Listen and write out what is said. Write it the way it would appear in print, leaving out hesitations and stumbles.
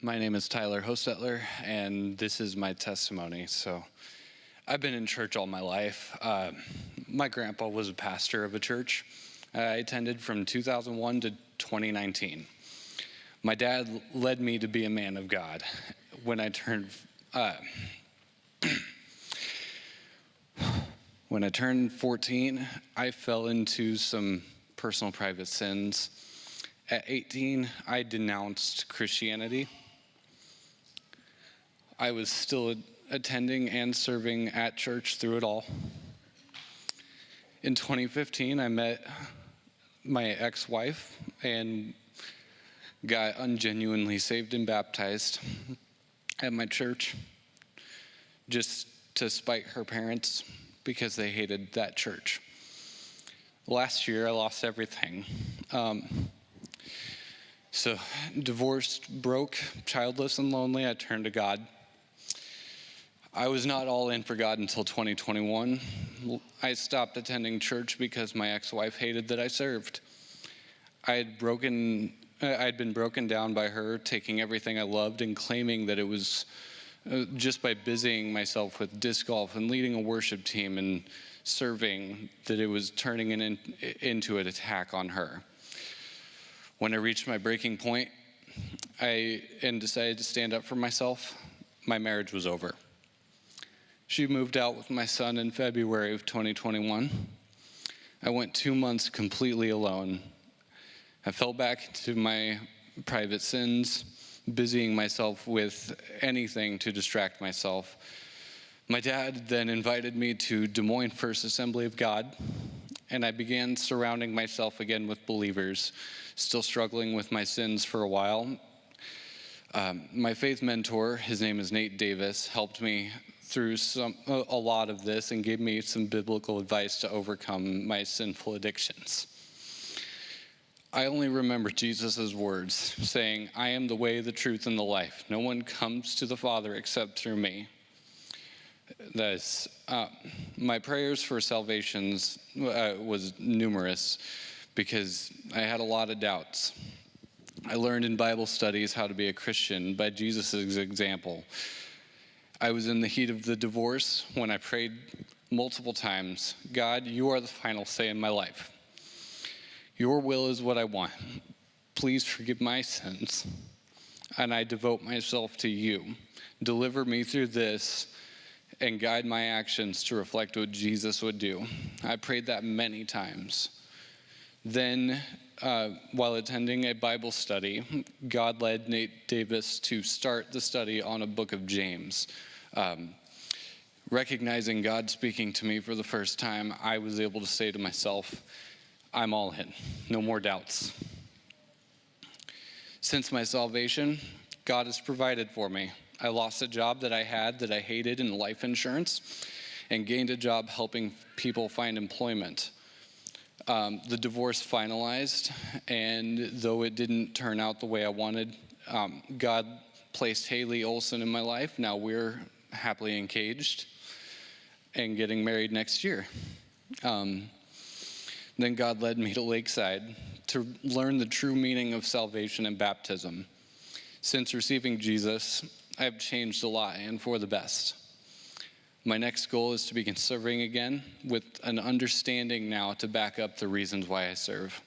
My name is Tyler Hochstetler, and this is my testimony. So I've been in church all my life. My grandpa was a pastor of a church. I attended from 2001 to 2019. My dad led me to be a man of God. When I turned 14, I fell into some personal private sins. At 18, I denounced Christianity. I was still attending and serving at church through it all. In 2015, I met my ex-wife and got ungenuinely saved and baptized at my church just to spite her parents because they hated that church. Last year, I lost everything. So divorced, broke, childless, and lonely, I turned to God. I was not all in for God until 2021. I stopped attending church because my ex-wife hated that I served. I'd been broken down by her, taking everything I loved and claiming that it was just by busying myself with disc golf and leading a worship team and serving, that it was turning into an attack on her. When I reached my breaking point and decided to stand up for myself, my marriage was over. She moved out with my son in February of 2021. I went 2 months completely alone. I fell back into my private sins, busying myself with anything to distract myself. My dad then invited me to Des Moines First Assembly of God, and I began surrounding myself again with believers, still struggling with my sins for a while. My faith mentor, his name is Nate Davis, helped me through a lot of this and gave me some biblical advice to overcome my sinful addictions. I only remember Jesus' words saying, "I am the way, the truth, and the life. No one comes to the Father except through me." My prayers for salvations was numerous because I had a lot of doubts. I learned in Bible studies how to be a Christian by Jesus' example. I was in the heat of the divorce when I prayed multiple times, "God, you are the final say in my life. Your will is what I want. Please forgive my sins, and I devote myself to you. Deliver me through this and guide my actions to reflect what Jesus would do." I prayed that many times. Then, while attending a Bible study, God led Nate Davis to start the study on a book of James. Recognizing God speaking to me for the first time, I was able to say to myself, "I'm all in, no more doubts." Since my salvation, God has provided for me. I lost a job that I hated in life insurance, and gained a job helping people find employment. The divorce finalized, and though it didn't turn out the way I wanted, God placed Haley Olson in my life. Now we're happily engaged and getting married next year. Then God led me to Lakeside to learn the true meaning of salvation and baptism. Since receiving Jesus, I have changed a lot, and for the best. My next goal is to begin serving again with an understanding now to back up the reasons why I serve.